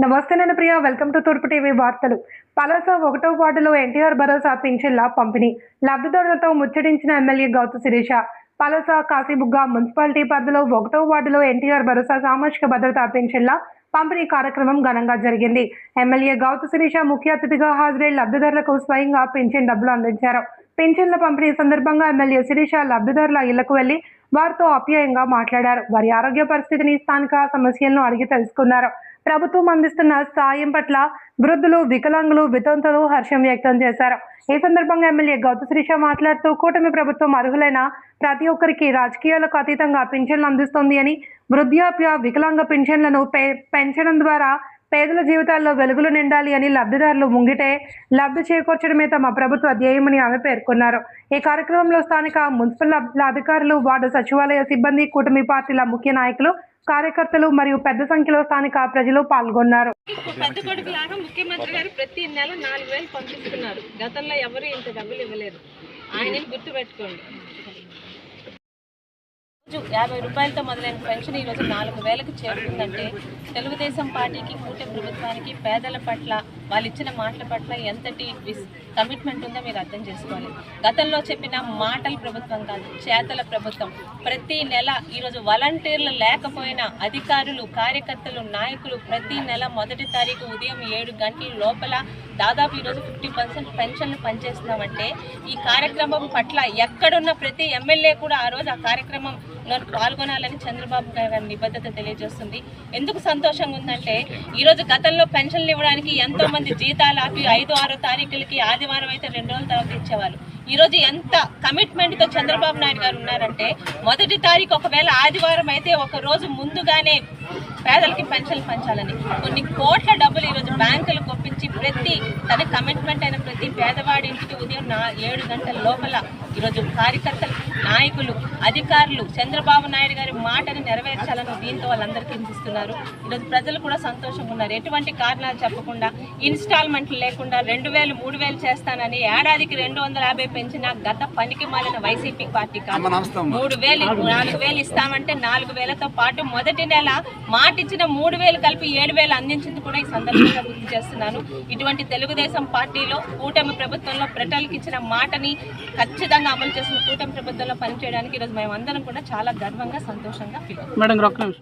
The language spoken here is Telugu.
నమస్తే నేను ప్రియా, వెల్కమ్ టు తూర్పు టీవీ వార్తలు. పలాస 1వ వార్డులో ఎన్టీఆర్ భరోసా పింఛన్ల పంపిణీ లబ్ధిదారులతో ముచ్చటించిన ఎమ్మెల్యే గౌతు శిరీష. పలాస కాశీబుగ్గ మున్సిపాలిటీ పరిధిలో 1వ వార్డులో ఎన్టీఆర్ భరోసా సామాజిక భద్రతా పింఛన్ల పంపిణీ కార్యక్రమం ఘనంగా జరిగింది. ఎమ్మెల్యే గౌతు శిరీష ముఖ్య అతిథిగా హాజరై లబ్ధిదారులకు స్వయంగా పింఛన్ డబ్బులు అందించారు. పింఛన్ల పంపిణీ సందర్భంగా ఎమ్మెల్యే శిరీష లబ్ధిదారుల ఇళ్లకు వెళ్లి వారితో ఆప్యాయంగా మాట్లాడారు. వారి ఆరోగ్య పరిస్థితిని, స్థానిక సమస్యలను అడిగి తెలుసుకున్నారు. ప్రభుత్వం అందిస్తున్న సాయం పట్ల వృద్ధులు, వికలాంగులు, వితంతులు హర్షం వ్యక్తం చేశారు. ఈ సందర్భంగా ఎమ్మెల్యే గౌతు శిరీష మాట్లాడుతూ కూటమి ప్రభుత్వం అర్హులైన ప్రతి ఒక్కరికి రాజకీయాలకు అతీతంగా పింఛన్లు అందిస్తోంది అని, వృద్ధాప్య, వికలాంగ పింఛన్లను పెంచడం ద్వారా పేదల జీవితాల్లో వెలుగులు నిండాలి అని, లబ్ధిదారులు ముంగిటే లబ్ధి చేకూర్చడమే తమ ప్రభుత్వ ధ్యేయమని ఆమె పేర్కొన్నారు. ఈ కార్యక్రమంలో స్థానిక మున్సిపల్ అధికారులు, వార్డు సచివాలయ సిబ్బంది, కూటమి పార్టీల ముఖ్య నాయకులు, కార్యకర్తలు మరియు పెద్ద సంఖ్యలో స్థానిక ప్రజలు పాల్గొన్నారు. పెద్ద కొడుకులాగా ముఖ్యమంత్రి గారు ప్రతి నెల 4,000 పంపిస్తున్నారు. గతంలో ఎవరు ఇంత డబ్బులు ఇవ్వలేదు. ఆయనని గుర్తుపెట్టుకోండి. 50 రూపాయలతో మొదలైన పెన్షన్ ఈరోజు 4,000కి చేరుతుందంటే తెలుగుదేశం పార్టీకి, కూటమి ప్రభుత్వానికి పేదల పట్ల, వాళ్ళు ఇచ్చిన మాటల పట్ల ఎంతటి కమిట్మెంట్ ఉందో మీరు అర్థం చేసుకోవాలి. గతంలో చెప్పిన మాటల ప్రభుత్వం కాదు, చేతల ప్రభుత్వం. ప్రతి నెల ఈరోజు వాలంటీర్లు లేకపోయినా అధికారులు, కార్యకర్తలు, నాయకులు ప్రతి నెల 1వ తారీఖు ఉదయం 7 గంటల లోపల దాదాపు ఈరోజు 50% పెన్షన్లు పనిచేస్తున్నామంటే ఈ కార్యక్రమం పట్ల ఎక్కడున్న ప్రతి ఎమ్మెల్యే కూడా ఆ రోజు ఆ కార్యక్రమం పాల్గొనాలని చంద్రబాబు గారి నిబద్ధత తెలియజేస్తుంది. ఎందుకు సంతోషంగా ఉందంటే ఈరోజు గతంలో పెన్షన్లు ఇవ్వడానికి ఎంతో మంది జీతాలు ఆపి 5, 6 తారీఖులకి, ఆదివారం అయితే 2 రోజుల తర్వాత ఇచ్చేవాళ్ళు. ఈరోజు ఎంత కమిట్మెంట్తో చంద్రబాబు నాయుడు గారు ఉన్నారంటే 1వ తారీఖు ఒకవేళ ఆదివారం అయితే ఒక రోజు ముందుగానే పేదలకి పెన్షన్లు పంచాలని కొన్ని కోట్ల డబ్బులు ఈరోజు బ్యాంకులు కొప్పించి ప్రతి తన కమిట్మెంట్ అయిన ప్రతి పేదవాడి ఇంటికి ఉదయం 7 గంటల లోపల ఈరోజు కార్యకర్తలు, నాయకులు, అధికారులు చంద్రబాబు నాయుడు గారి మాటని నెరవేర్చాలని దీంతో వాళ్ళందరికీ ఇస్తున్నారు. ఈరోజు ప్రజలు కూడా సంతోషంగా ఉన్నారు. ఎటువంటి కారణాలు చెప్పకుండా, ఇన్స్టాల్మెంట్లు లేకుండా 2,000, 3,000 చేస్తానని ఏడాదికి 250 పెంచిన గత పనికి మాలిన వైసీపీ పార్టీ కాదు. 3,000, 4,000 ఇస్తామంటే 4,000తో పాటు మొదటి నెల మాట ఇచ్చిన 3,000 కలిపి 7,000 అందించింది కూడా ఈ సందర్భంగా గుర్తు చేస్తున్నాను. ఇటువంటి తెలుగుదేశం పార్టీలో, కూటమి ప్రభుత్వంలో ప్రజలకు ఇచ్చిన మాటని ఖచ్చితంగా అమలు చేసిన కూటమి ప్రభుత్వంలో పనిచేయడానికి ఈరోజు మేమందరం కూడా చాలా గర్వంగా, సంతోషంగా ఫీల్ అవుతాం.